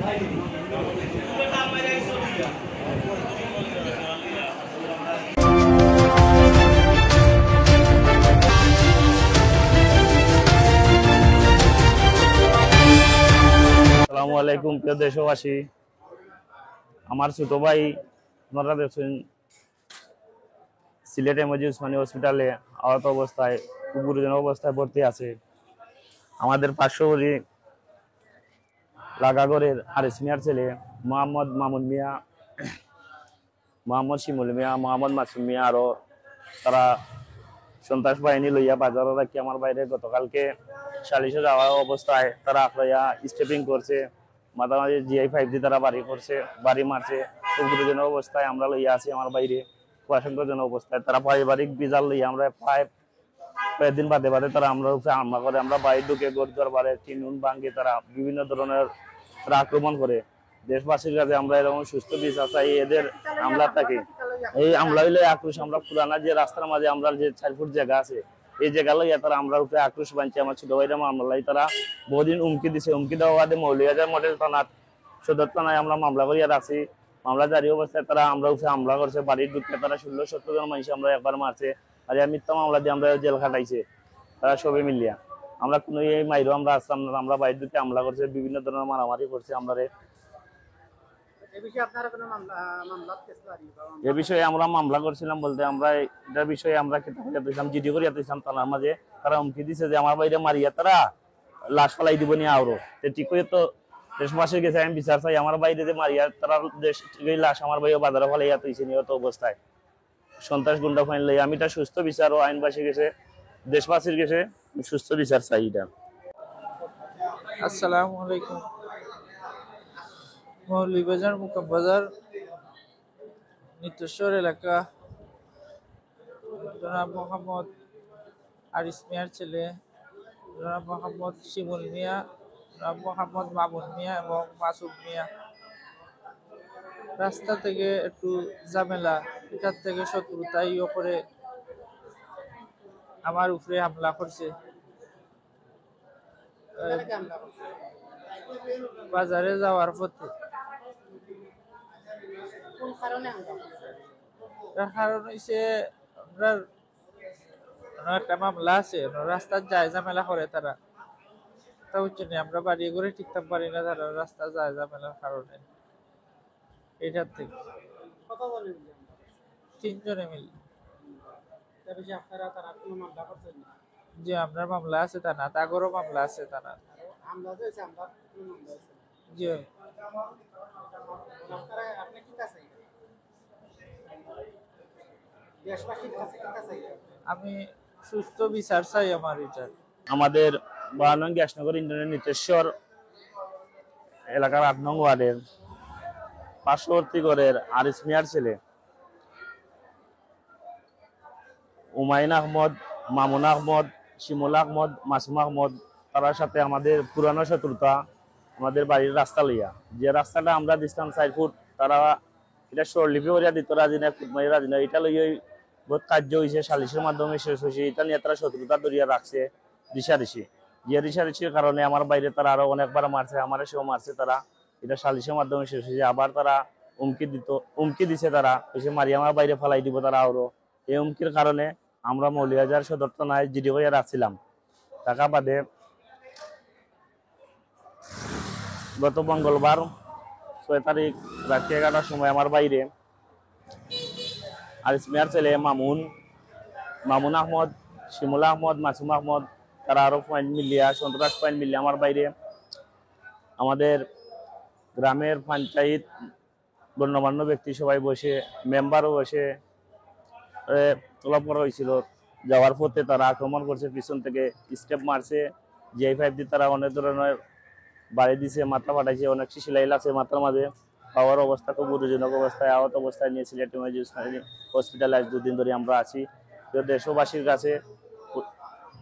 আসসালামু আলাইকুম প্রিয় দেশবাসী। আমার ছোট ভাই আপনারা দেখছেন সিলেট এমজি উসমানী হসপিটালে আহত অবস্থায় গুরুতর অবস্থায় ভর্তি আছে। আমাদের পার্শ্ববর্তী লাগাগড়ের হারিস মিয়ার ছেলে মোহাম্মদ মামুন মিয়া, মোহাম্মদ শিমুল মিয়া, মোহাম্মদ মাসুম মিয়া আরো তারা সন্ত্রাস বাহিনী লইয়া বাজারে রাখি আমার বাইরে গতকালকে সালিশে যাওয়া অবস্থায় তারা আখড়াইয়া স্টেপিং করছে, মাঝামাঝি GI-5 দিয়ে তারা বাড়ি মারছে। খুব গুরুজনক অবস্থায় আমরা লইয়া আছি আমার বাইরে, খুব আশঙ্কাজনক অবস্থায়। তারা পারিবারিক বিজাল লইয়া আমরা প্রায় কয়েকদিন বাদে বাদে তারা আমরা হামলা করে, আমরা বাড়ি ঢুকে গড় দরবারে টিনুন ভাঙ্গে তারা বিভিন্ন ধরনের তারা আক্রমণ করে। দেশবাসীর কাছে আমরা এরকম সুস্থ বিচার চাই এদের হামলা থাকি। এই হামলা হইলে আক্রোশ আমরা পুরানা যে রাস্তার মাঝে আমরা যে 4 ফুট জায়গা আছে এই জায়গা লইয়া তারা আমরা উপরে আক্রোশ বানছে। আমার ছোট ভাইরা মামলাই তারা বহুদিন হুমকি দিছে, হুমকি দেওয়া বাদে মৌলিয়াজার মডেল থানার সদর থানায় আমরা মামলা করিয়া রাখছি। মামলা জারি অবস্থায় তারা আমরা উপরে হামলা করছে, বাড়ির ঢুকতে তারা 16-17 জন মানুষ আমরা একবার মারছে, আর মিথ্যা মামলা দিয়ে আমরা জেল খাটাইছে তারা সবে মিলিয়া। আমরা কোনো এই মাইরো আমরা আসতাম না, আমরা বাড়ির ঢুকতে হামলা করছে, বিভিন্ন ধরনের মারামারি করছে। আমরা এ বিষয়ে আমরা মামলা করছিলাম বলতে আমরা এটার বিষয়ে আমরা জিডি করিয়া দিয়েছিলাম থানার মাঝে। তারা হুমকি দিছে যে আমার বাইরে মারিয়া তারা লাশ ফেলাই দিব নি আরো ঠিক করে। তো দেশবাসীর কাছে আমি বিচার চাই, আমার বাইরে যে মারিয়া তারা দেশ লাশ আমার বাইরে বাজারে ফেলাইয়া তুইছে নিহত অবস্থায় সন্ত্রাস গুন্ডা ফাইন লাই। আমি এটা সুস্থ বিচার ও আইনবাসীর কাছে দেশবাসীর কাছে সুস্থ বিচার চাই। এটা আসসালামু আলাইকুম। মৌলভীবাজার মুকামবাজার নিত্যশ্বর এলাকা জনাব মোহাম্মদ আরিস মিয়ার ছেলে জনাব মোহাম্মদ শিমুল মিয়া, জনাব মোহাম্মদ মামুন মিয়া এবং মাসুম মিয়া রাস্তা থেকে একটু ঝামেলা, এটার থেকে শত্রুতাই করে আমার উপরে হামলা করছে। বাজারে যাওয়ার পথে কারণ হইছে আপনার একটা মামলা আছে, রাস্তার যায় ঝামেলা করে তারা, তা হচ্ছে না আমরা বাড়ি করে ঠিকঠাক পারি না, তারা রাস্তা যায় ঝামেলার কারণে। এটার থেকে 3 জনে মিলে যে আপনার মামলা আছে তা না, তাগরও মামলা আছে তা না। জি আমি সুস্থ বিচার চাই আমার। এটা আমাদের 12 নং গ্যাসনগর ইউনিয়নের নিতেশ্বর এলাকার 8 নং ওয়ার্ডের পার্শ্ববর্তী ঘরের আরিস মিয়ার ছেলে উমাইন আহমদ, মামুন আহমদ, শিমুল আহমদ, মাসুম আহমদ তার সাথে আমাদের পুরানো শত্রুতা। আমাদের বাড়ির রাস্তা লইয়া যে রাস্তাটা আমরা দিতাম 4 ফুট, তারা এটা স্বরলিপি করিয়া দিত রাজি না, ফুটমারি রাজি না। এটা লইয়া বহুত কার্য হয়েছে, সালিশের মাধ্যমে শেষ হয়েছে। এটা নিয়ে তারা শত্রুতা ধরিয়া রাখছে রিসারিসি। যে রিসারিসির কারণে আমার বাইরে তারা আরো অনেকবার মারছে, আমার সেও মারছে তারা। এটা সালিশের মাধ্যমে শেষ হয়েছে। আবার তারা হুমকি দিছে তারা এসে মারি আমার বাইরে ফেলাই দিব তারা আরো। এই হুমকির কারণে আমরা মৌলভীবাজার সদর থানায় জিডি হইয়া রাখছিলাম। টাকা বাদে গত মঙ্গলবার 6 তারিখ রাত 11টার সময় আমার বাইরে আরিস মিয়ার ছেলে মামুন আহমদ, শিমুল আহমদ, মাসুম আহমদ তারা আরো পয়েন্ট মিলিয়া সন্ত্রাস পয়েন্ট মিলিয়ে আমার বাইরে আমাদের গ্রামের পঞ্চায়েত গণ্যমান্য ব্যক্তি সবাই বসে, মেম্বারও বসে তোলাপ করা হয়েছিল। যাওয়ার পথে তারা আক্রমণ করছে, পিছন থেকে স্টেপ মারছে, GI-5 দিয়ে তারা অনেক ধরনের বাড়ি দিছে, মাথা ফাটাইছে, অনেক শিশিলাই লাগছে মাথার মাঝে। পাওয়ার অবস্থা খুব গুরুজনক অবস্থায়, আহত অবস্থায় নিয়ে সিলেট এমজি উসমানী হসপিটালে 2 দিন ধরে আমরা আছি। দেশবাসীর কাছে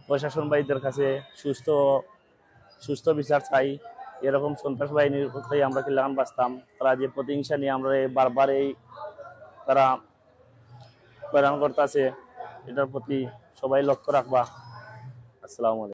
প্রশাসন বাড়িদের কাছে সুস্থ বিচার চাই। এরকম সন্ত্রাস বাহিনীর কথাই আমরা কিলাগান বাঁচতাম। তারা যে প্রতিহিংসা নিয়ে আমরা বারবার তারা প্রেরণ করতেছে, এটার প্রতি সবাই লক্ষ্য রাখবা। আসসালামু আলাইকুম।